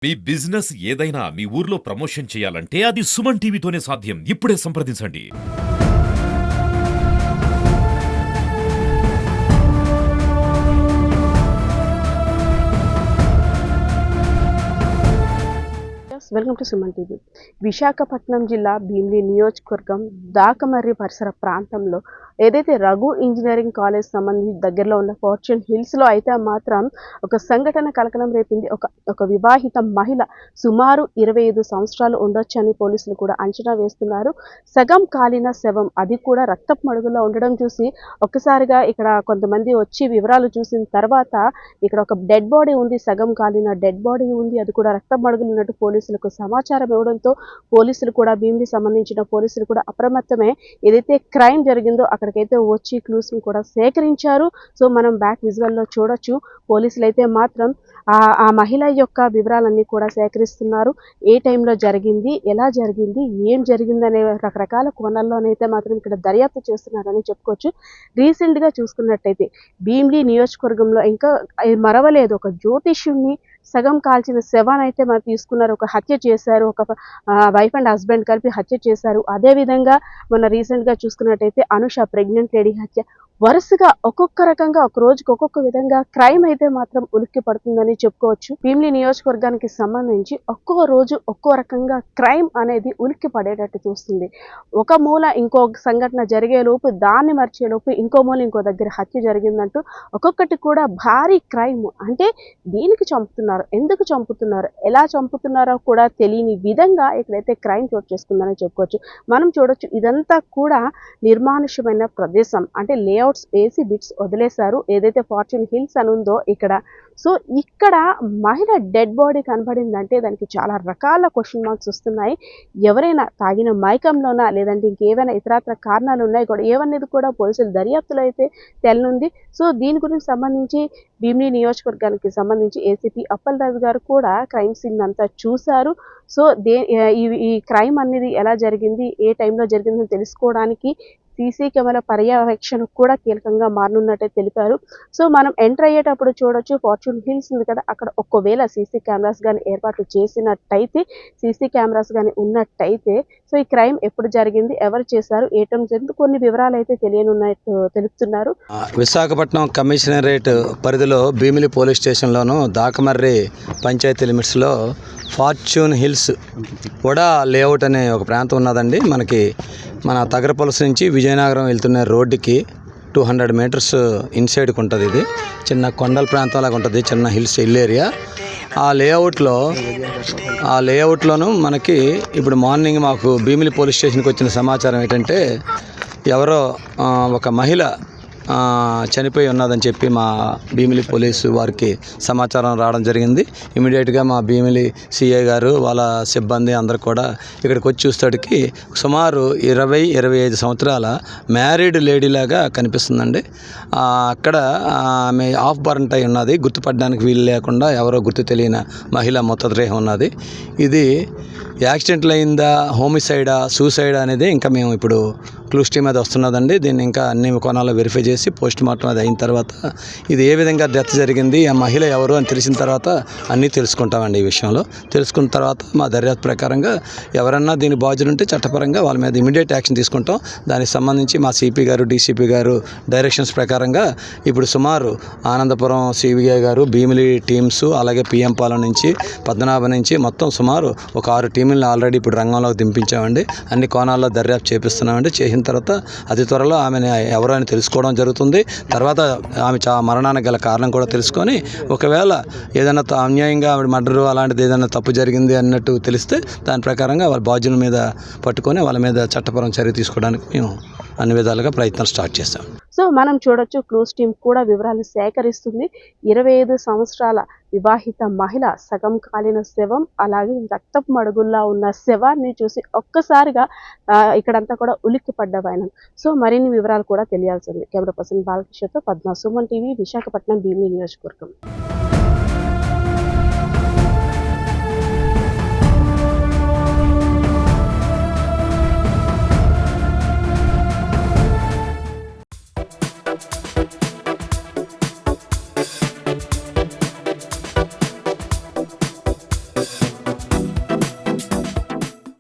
మీ business ఏదైనా మీ ఊర్లో promotion చేయాలంటే అది సుమన్ టీవీతోనే సాధ్యం. ఇప్పుడే సంప్రదించండి. Welcome to Suman TV. Visakhapatnam జిల్లా భీమిలి నియోజకవర్గం దాకమర్రి పరిసర ప్రాంతంలో ఏదైతే రఘు ఇంజనీరింగ్ కాలేజ్ సంబంధించి దగ్గరలో ఉన్న ఫార్చ్యూన్ హిల్స్లో అయితే మాత్రం ఒక సంఘటన కలకలం రేపింది. ఒక వివాహిత మహిళ సుమారు 25 సంవత్సరాలు ఉండొచ్చని పోలీసులు కూడా అంచనా వేస్తున్నారు. సగం కాలిన శవం, అది కూడా రక్తపు మడుగులో ఉండడం చూసి ఒక్కసారిగా ఇక్కడ కొంతమంది వచ్చి వివరాలు చూసిన తర్వాత ఇక్కడ ఒక డెడ్ బాడీ ఉంది, సగం కాలిన డెడ్ బాడీ ఉంది, అది కూడా రక్తపు మడుగులు ఉన్నట్టు పోలీసులకు సమాచారం ఇవ్వడంతో పోలీసులు కూడా భీమిలి సంబంధించిన పోలీసులు కూడా అప్రమత్తమే. ఏదైతే క్రైమ్ జరిగిందో అక్కడికైతే వచ్చి క్లూస్ ని కూడా సేకరించారు. సో మనం బ్యాక్ విజువల్లో చూడొచ్చు. పోలీసులు అయితే మాత్రం ఆ మహిళ యొక్క వివరాలన్నీ కూడా సేకరిస్తున్నారు. ఏ టైంలో జరిగింది, ఎలా జరిగింది, ఏం జరిగింది అనే రకరకాల కోణాల్లోనైతే మాత్రం ఇక్కడ దర్యాప్తు చేస్తున్నారని చెప్పుకోవచ్చు. రీసెంట్గా చూసుకున్నట్టయితే భీమిలి నియోజకవర్గంలో ఇంకా మరవలేదు, ఒక జ్యోతిష్యుణ్ణి సగం కాల్చిన శవాన్ని అయితే మనం తీసుకున్నారు. ఒక హత్య చేశారు, ఒక వైఫ్ అండ్ హస్బెండ్ కలిపి హత్య చేశారు. అదేవిధంగా మొన్న రీసెంట్గా చూసుకున్నట్టయితే అనుష ప్రెగ్నెంట్ లేడీ హత్య. వరుసగా ఒక్కొక్క రకంగా ఒక రోజుకి ఒక్కొక్క విధంగా క్రైమ్ అయితే మాత్రం ఉలిక్కి పడుతుందని చెప్పుకోవచ్చు. భీమిలి నియోజకవర్గానికి సంబంధించి ఒక్కో రోజు ఒక్కో రకంగా క్రైమ్ అనేది ఉలిక్కి పడేటట్టు చూస్తుంది. ఒక మూల ఇంకో సంఘటన జరిగేలోపు, దాన్ని మర్చేలోపు ఇంకో మూల ఇంకో దగ్గర హత్య జరిగిందంటూ ఒక్కొక్కటి కూడా భారీ క్రైమ్. అంటే దీనికి చంపుతున్నారు, ఎందుకు చంపుతున్నారు, ఎలా చంపుతున్నారో కూడా తెలియని విధంగా ఇక్కడైతే క్రైమ్ చోటు చేసుకుందని చెప్పుకోవచ్చు. మనం చూడొచ్చు, ఇదంతా కూడా నిర్మానుష్యమైన ప్రదేశం. అంటే లేఅవుట్స్ వేసి బిట్స్ వదిలేశారు. ఏదైతే ఫార్చ్యూన్ హిల్స్ అని ఉందో ఇక్కడ. సో ఇక్కడ మహిళ డెడ్ బాడీ కనబడిందంటే దానికి చాలా రకాల క్వశ్చన్ మార్క్స్ వస్తున్నాయి. ఎవరైనా తాగిన మైకంలోనా, లేదంటే ఇంకేమైనా ఇతరత్ర కారణాలు ఉన్నాయి కూడా, ఏవనేది కూడా పోలీసుల దర్యాప్తులో అయితే తెలనుంది. సో దీని గురించి సంబంధించి భీమిలి నియోజకవర్గానికి సంబంధించి ఏసీపీ అప్పలరాజు గారు కూడా క్రైమ్ సీన్ అంతా చూశారు. సో ఈ క్రైమ్ అనేది ఎలా జరిగింది, ఏ టైంలో జరిగిందని తెలుసుకోవడానికి సీసీ కెమెరా పర్యవేక్షణ కూడా కీలకంగా మారనున్నట్టే తెలిపారు. సో మనం ఎంటర్ అయ్యేటప్పుడు చూడొచ్చు, ఫార్చ్యూన్ హిల్స్ ఉంది కదా, అక్కడ ఒకవేళ సీసీ కెమెరాస్ కానీ ఏర్పాటు చేసినట్టయితే, సీసీ కెమెరాస్ కానీ ఉన్నట్టయితే, సో ఈ క్రైమ్ ఎప్పుడు జరిగింది, ఎవరు చేశారు, ఏ టైం జరిగింది, కొన్ని వివరాలు అయితే తెలియనున్నట్టు తెలుపుతున్నారు. విశాఖపట్నం కమిషనరేట్ పరిధిలో భీమిలి పోలీస్ స్టేషన్లోను దాకమర్రి పంచాయతీ లిమిట్స్లో ఫార్చ్యూన్ హిల్స్ కూడా లేఅవుట్ అనే ఒక ప్రాంతం ఉన్నదండి. మనకి మన తగరపొలస నుంచి విజయనగరం వెళ్తున్న రోడ్డుకి 200 మీటర్స్ ఇన్సైడ్కి ఉంటుంది. ఇది చిన్న కొండల ప్రాంతం లాగా ఉంటుంది, చిన్న హిల్ ఏరియా. ఆ లేఅవుట్లోనూ మనకి ఇప్పుడు మార్నింగ్ మాకు భీమిలి పోలీస్ స్టేషన్కి వచ్చిన సమాచారం ఏంటంటే, ఎవరో ఒక మహిళ చనిపోయి ఉన్నదని చెప్పి మా భీమిలి పోలీసు వారికి సమాచారం రావడం జరిగింది. ఇమీడియట్గా మా భీమిలి సిఐ గారు, వాళ్ళ సిబ్బంది అందరూ కూడా ఇక్కడికి వచ్చి చూస్తాడికి సుమారు 20-25 సంవత్సరాల మ్యారీడ్ లేడీలాగా కనిపిస్తుందండి. అక్కడ ఆమె ఆఫ్ బర్న్ అయి ఉన్నది, గుర్తుపడడానికి వీలు లేకుండా ఎవరో గుర్తు తెలియని మహిళ మృతదేహం ఉన్నది. ఇది యాక్సిడెంట్లు అయిందా, హోమిసైడా, సూసైడా అనేది ఇంకా మేము ఇప్పుడు క్లూస్ టీమ్ అది వస్తున్నదండి. దీన్ని ఇంకా అన్ని కోణాల్లో వెరిఫై చేసి పోస్ట్ మార్టం అది అయిన తర్వాత ఇది ఏ విధంగా డెత్ జరిగింది, ఆ మహిళ ఎవరు అని తెలిసిన తర్వాత అన్నీ తెలుసుకుంటామండి. ఈ విషయంలో తెలుసుకున్న తర్వాత మా దర్యాప్తు ప్రకారంగా ఎవరన్నా దీని బాధ్యులు ఉంటే చట్టపరంగా వాళ్ళ మీద ఇమీడియట్ యాక్షన్ తీసుకుంటాం. దానికి సంబంధించి మా సిపి గారు, డీసీపీ గారు డైరెక్షన్స్ ప్రకారంగా ఇప్పుడు సుమారు ఆనందపురం సిబిఐ గారు, భీమిలి టీమ్స్, అలాగే పిఎం పాలెం నుంచి, పద్మనాభం నుంచి మొత్తం సుమారు ఒక 6 టీములను ఆల్రెడీ ఇప్పుడు రంగంలోకి దింపించామండి. అన్ని కోణాల్లో దర్యాప్తు చేపిస్తున్నామండి. చేసిన తర్వాత అతి త్వరలో ఆమెను ఎవరో అని తెలుసుకోవడం జరుగుతుంది. తర్వాత ఆమె మరణానికి గల కారణం కూడా తెలుసుకొని, ఒకవేళ ఏదైనా అన్యాయంగా ఆవిడ మర్డరు అలాంటిది ఏదైనా తప్పు జరిగింది అన్నట్టు తెలిస్తే దాని ప్రకారంగా వాళ్ళ బాధ్యుల మీద పట్టుకొని వాళ్ళ మీద చట్టపరం చర్య తీసుకోవడానికి మేము అన్ని విధాలుగా ప్రయత్నాలు స్టార్ట్ చేస్తాం. సో మనం చూడొచ్చు, క్లూస్ టీం కూడా వివరాలు సేకరిస్తుంది. 25 సంవత్సరాల వివాహిత మహిళ సగం కాలిన శవం, అలాగే రక్తపు మడుగుల్లా ఉన్న శవాన్ని చూసి ఒక్కసారిగా ఇక్కడంతా కూడా ఉలిక్కి పడ్డవైన. సో మరిన్ని వివరాలు కూడా తెలియాల్సింది. కెమెరా పర్సన్ బాలకృష్ణతో పద్మ, సుమన్ టీవీ, విశాఖపట్నం భీమిలి నియోజకవర్గం.